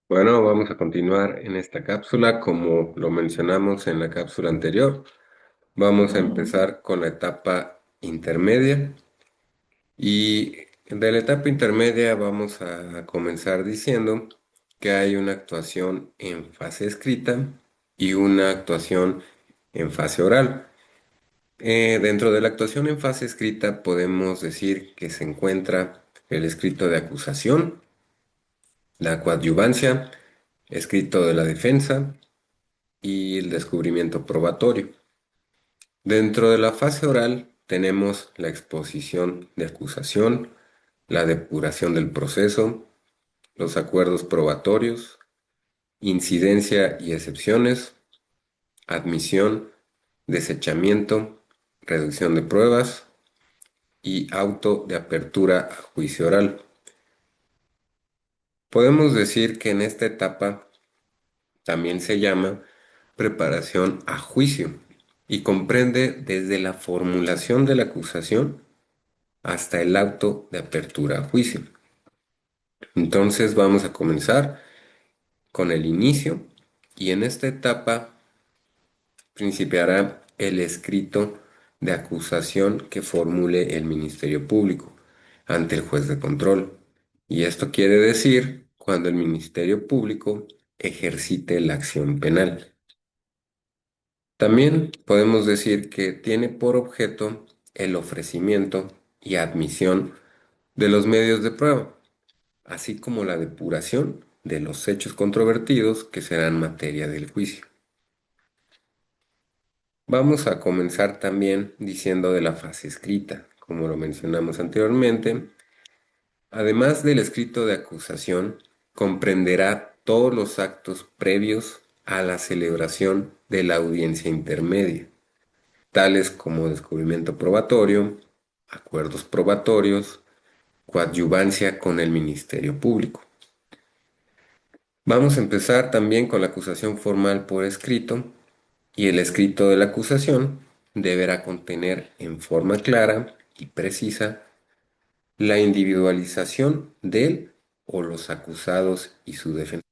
Bueno, vamos a continuar en esta cápsula como lo mencionamos en la cápsula anterior. Vamos a empezar con la etapa intermedia y de la etapa intermedia vamos a comenzar diciendo que hay una actuación en fase escrita y una actuación en fase oral. Dentro de la actuación en fase escrita podemos decir que se encuentra el escrito de acusación, la coadyuvancia, escrito de la defensa y el descubrimiento probatorio. Dentro de la fase oral tenemos la exposición de acusación, la depuración del proceso, los acuerdos probatorios, incidencia y excepciones, admisión, desechamiento, reducción de pruebas y auto de apertura a juicio oral. Podemos decir que en esta etapa también se llama preparación a juicio y comprende desde la formulación de la acusación hasta el auto de apertura a juicio. Entonces vamos a comenzar con el inicio y en esta etapa principiará el escrito de acusación que formule el Ministerio Público ante el juez de control. Y esto quiere decir cuando el Ministerio Público ejercite la acción penal. También podemos decir que tiene por objeto el ofrecimiento y admisión de los medios de prueba, así como la depuración de los hechos controvertidos que serán materia del juicio. Vamos a comenzar también diciendo de la fase escrita, como lo mencionamos anteriormente. Además del escrito de acusación, comprenderá todos los actos previos a la celebración de la audiencia intermedia, tales como descubrimiento probatorio, acuerdos probatorios, coadyuvancia con el Ministerio Público. Vamos a empezar también con la acusación formal por escrito y el escrito de la acusación deberá contener en forma clara y precisa la individualización del o los acusados y su defensa.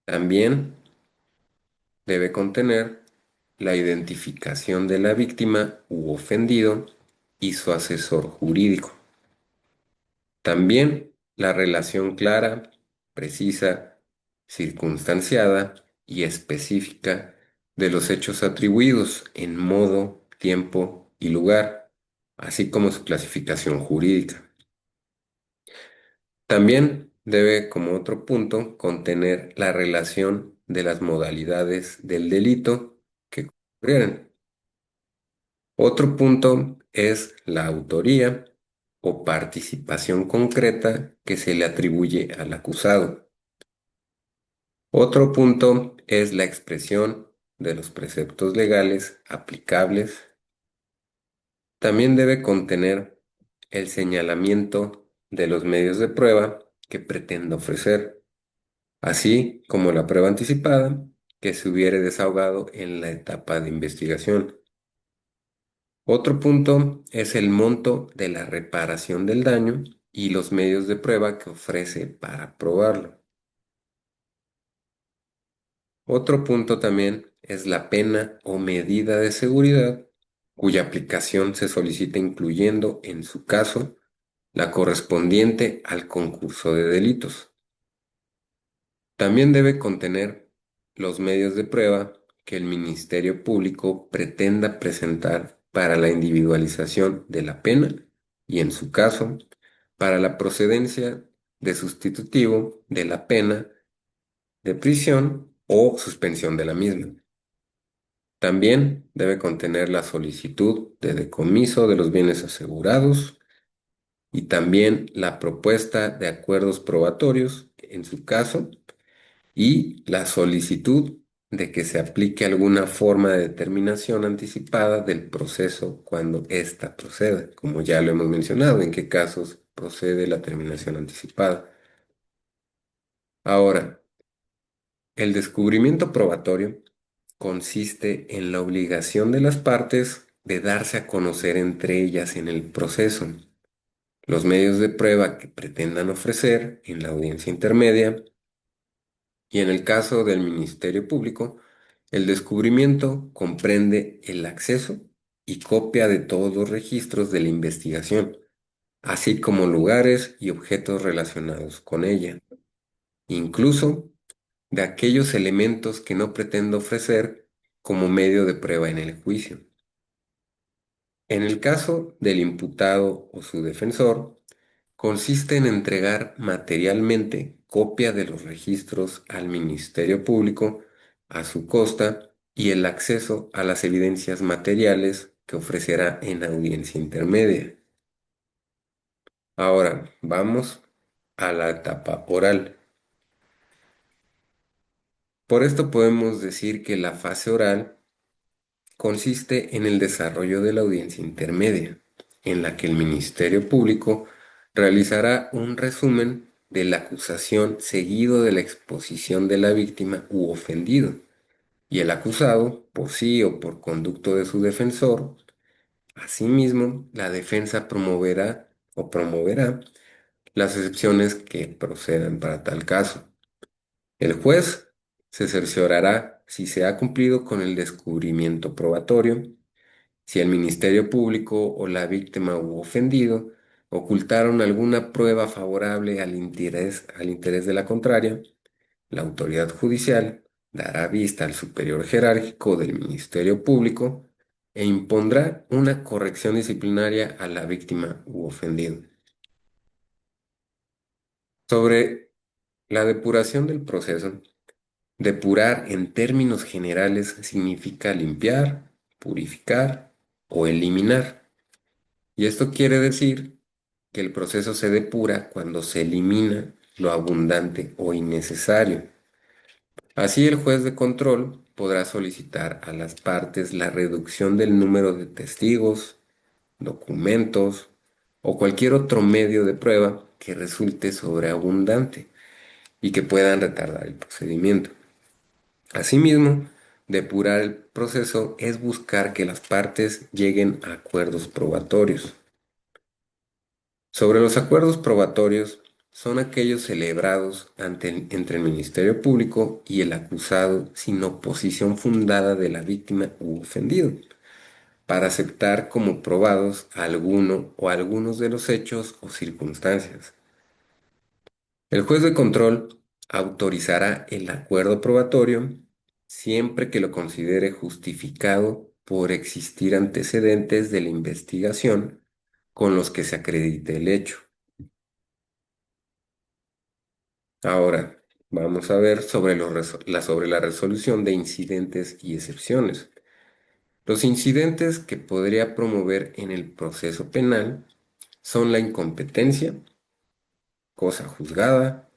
También debe contener la identificación de la víctima u ofendido y su asesor jurídico. También la relación clara, precisa, circunstanciada y específica de los hechos atribuidos en modo, tiempo y lugar, así como su clasificación jurídica. También debe, como otro punto, contener la relación de las modalidades del delito que ocurrieran. Otro punto es la autoría o participación concreta que se le atribuye al acusado. Otro punto es la expresión de los preceptos legales aplicables. También debe contener el señalamiento de los medios de prueba que pretende ofrecer, así como la prueba anticipada que se hubiere desahogado en la etapa de investigación. Otro punto es el monto de la reparación del daño y los medios de prueba que ofrece para probarlo. Otro punto también es la pena o medida de seguridad cuya aplicación se solicita incluyendo, en su caso, la correspondiente al concurso de delitos. También debe contener los medios de prueba que el Ministerio Público pretenda presentar para la individualización de la pena y, en su caso, para la procedencia de sustitutivo de la pena de prisión o suspensión de la misma. También debe contener la solicitud de decomiso de los bienes asegurados y también la propuesta de acuerdos probatorios, en su caso, y la solicitud de que se aplique alguna forma de determinación anticipada del proceso cuando ésta proceda, como ya lo hemos mencionado, en qué casos procede la terminación anticipada. Ahora, el descubrimiento probatorio consiste en la obligación de las partes de darse a conocer entre ellas en el proceso los medios de prueba que pretendan ofrecer en la audiencia intermedia Y en el caso del Ministerio Público, el descubrimiento comprende el acceso y copia de todos los registros de la investigación, así como lugares y objetos relacionados con ella, incluso de aquellos elementos que no pretendo ofrecer como medio de prueba en el juicio. En el caso del imputado o su defensor, consiste en entregar materialmente copia de los registros al Ministerio Público a su costa y el acceso a las evidencias materiales que ofrecerá en audiencia intermedia. Ahora, vamos a la etapa oral. Por esto podemos decir que la fase oral consiste en el desarrollo de la audiencia intermedia, en la que el Ministerio Público realizará un resumen de la acusación seguido de la exposición de la víctima u ofendido, y el acusado, por sí o por conducto de su defensor. Asimismo, la defensa promoverá las excepciones que procedan para tal caso. El juez se cerciorará si se ha cumplido con el descubrimiento probatorio, si el Ministerio Público o la víctima u ofendido ocultaron alguna prueba favorable al interés de la contraria, la autoridad judicial dará vista al superior jerárquico del Ministerio Público e impondrá una corrección disciplinaria a la víctima u ofendido. Sobre la depuración del proceso, depurar en términos generales significa limpiar, purificar o eliminar. Y esto quiere decir que el proceso se depura cuando se elimina lo abundante o innecesario. Así el juez de control podrá solicitar a las partes la reducción del número de testigos, documentos o cualquier otro medio de prueba que resulte sobreabundante y que puedan retardar el procedimiento. Asimismo, depurar el proceso es buscar que las partes lleguen a acuerdos probatorios. Sobre los acuerdos probatorios, son aquellos celebrados entre el Ministerio Público y el acusado sin oposición fundada de la víctima u ofendido, para aceptar como probados alguno o algunos de los hechos o circunstancias. El juez de control autorizará el acuerdo probatorio siempre que lo considere justificado por existir antecedentes de la investigación con los que se acredite el hecho. Ahora, vamos a ver sobre la resolución de incidentes y excepciones. Los incidentes que podría promover en el proceso penal son la incompetencia, cosa juzgada,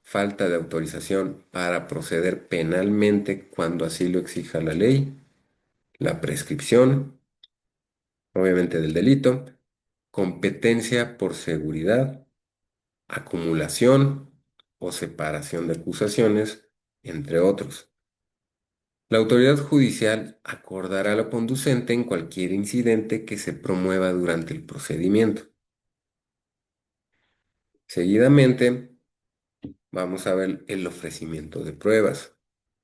falta de autorización para proceder penalmente cuando así lo exija la ley, la prescripción, obviamente del delito, competencia por seguridad, acumulación o separación de acusaciones, entre otros. La autoridad judicial acordará lo conducente en cualquier incidente que se promueva durante el procedimiento. Seguidamente, vamos a ver el ofrecimiento de pruebas.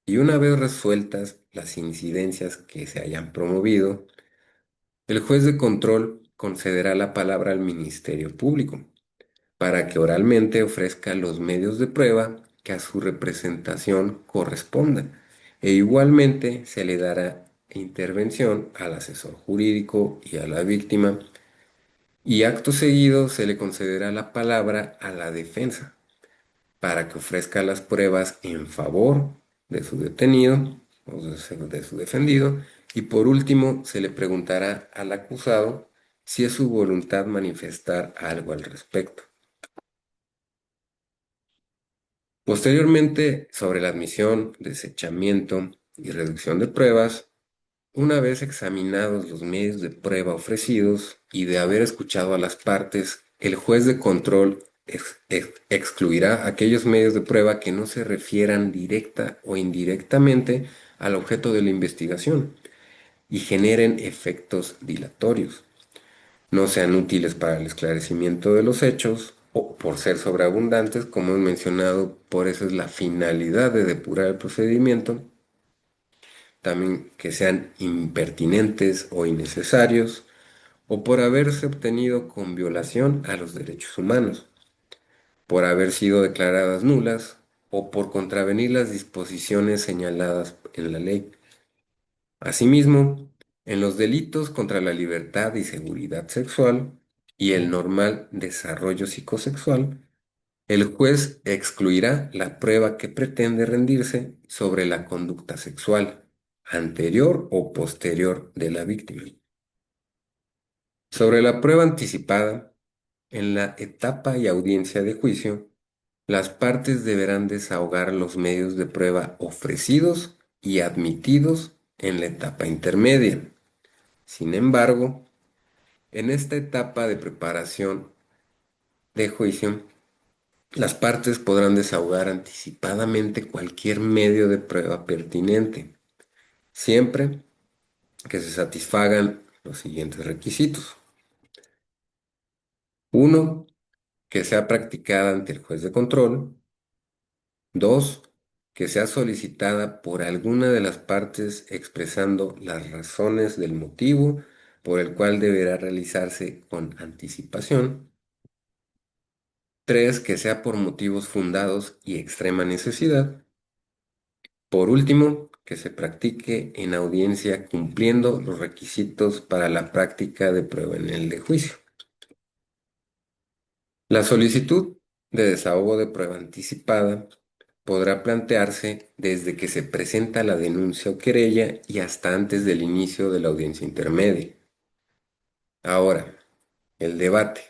Y una vez resueltas las incidencias que se hayan promovido, el juez de control concederá la palabra al Ministerio Público para que oralmente ofrezca los medios de prueba que a su representación correspondan. E igualmente se le dará intervención al asesor jurídico y a la víctima, y acto seguido se le concederá la palabra a la defensa para que ofrezca las pruebas en favor de su detenido o de su defendido, y por último se le preguntará al acusado si es su voluntad manifestar algo al respecto. Posteriormente, sobre la admisión, desechamiento y reducción de pruebas, una vez examinados los medios de prueba ofrecidos y de haber escuchado a las partes, el juez de control excluirá aquellos medios de prueba que no se refieran directa o indirectamente al objeto de la investigación y generen efectos dilatorios, no sean útiles para el esclarecimiento de los hechos o por ser sobreabundantes, como he mencionado, por eso es la finalidad de depurar el procedimiento. También que sean impertinentes o innecesarios, o por haberse obtenido con violación a los derechos humanos, por haber sido declaradas nulas o por contravenir las disposiciones señaladas en la ley. Asimismo, en los delitos contra la libertad y seguridad sexual y el normal desarrollo psicosexual, el juez excluirá la prueba que pretende rendirse sobre la conducta sexual anterior o posterior de la víctima. Sobre la prueba anticipada, en la etapa y audiencia de juicio, las partes deberán desahogar los medios de prueba ofrecidos y admitidos en la etapa intermedia. Sin embargo, en esta etapa de preparación de juicio, las partes podrán desahogar anticipadamente cualquier medio de prueba pertinente, siempre que se satisfagan los siguientes requisitos. Uno, que sea practicada ante el juez de control. Dos, que sea solicitada por alguna de las partes expresando las razones del motivo por el cual deberá realizarse con anticipación. Tres, que sea por motivos fundados y extrema necesidad. Por último, que se practique en audiencia cumpliendo los requisitos para la práctica de prueba en el de juicio. La solicitud de desahogo de prueba anticipada podrá plantearse desde que se presenta la denuncia o querella y hasta antes del inicio de la audiencia intermedia. Ahora, el debate.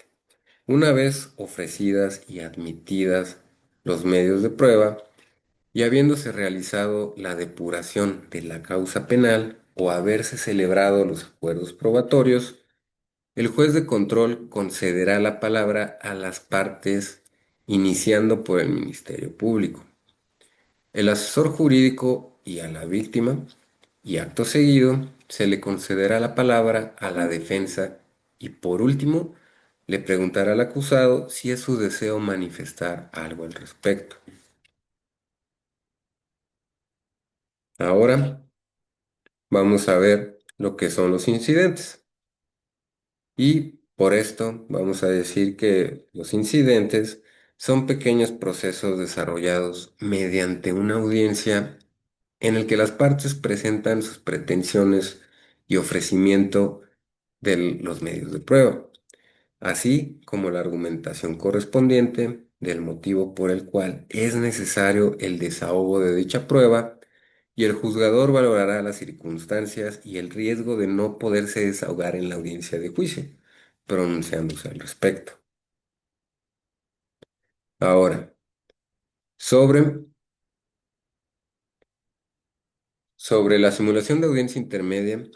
Una vez ofrecidas y admitidas los medios de prueba y habiéndose realizado la depuración de la causa penal o haberse celebrado los acuerdos probatorios, el juez de control concederá la palabra a las partes iniciando por el Ministerio Público, el asesor jurídico y a la víctima, y acto seguido se le concederá la palabra a la defensa y por último le preguntará al acusado si es su deseo manifestar algo al respecto. Ahora vamos a ver lo que son los incidentes. Y por esto vamos a decir que los incidentes son pequeños procesos desarrollados mediante una audiencia en el que las partes presentan sus pretensiones y ofrecimiento de los medios de prueba, así como la argumentación correspondiente del motivo por el cual es necesario el desahogo de dicha prueba, y el juzgador valorará las circunstancias y el riesgo de no poderse desahogar en la audiencia de juicio, pronunciándose al respecto. Ahora, sobre, sobre la simulación de audiencia intermedia,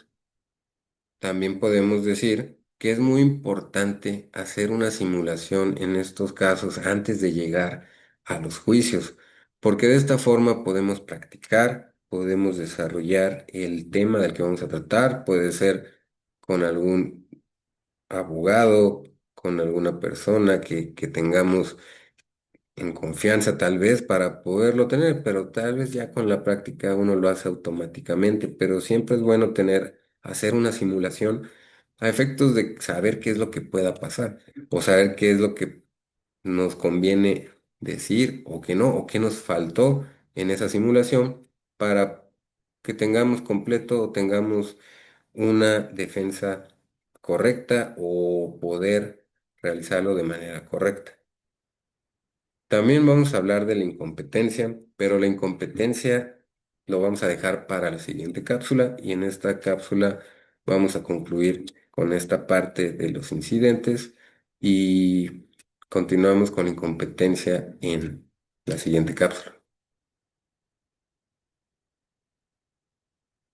también podemos decir que es muy importante hacer una simulación en estos casos antes de llegar a los juicios, porque de esta forma podemos practicar, podemos desarrollar el tema del que vamos a tratar, puede ser con algún abogado, con alguna persona que tengamos en confianza tal vez para poderlo tener, pero tal vez ya con la práctica uno lo hace automáticamente, pero siempre es bueno hacer una simulación a efectos de saber qué es lo que pueda pasar o saber qué es lo que nos conviene decir o que no, o qué nos faltó en esa simulación para que tengamos completo o tengamos una defensa correcta o poder realizarlo de manera correcta. También vamos a hablar de la incompetencia, pero la incompetencia lo vamos a dejar para la siguiente cápsula y en esta cápsula vamos a concluir con esta parte de los incidentes y continuamos con la incompetencia en la siguiente cápsula.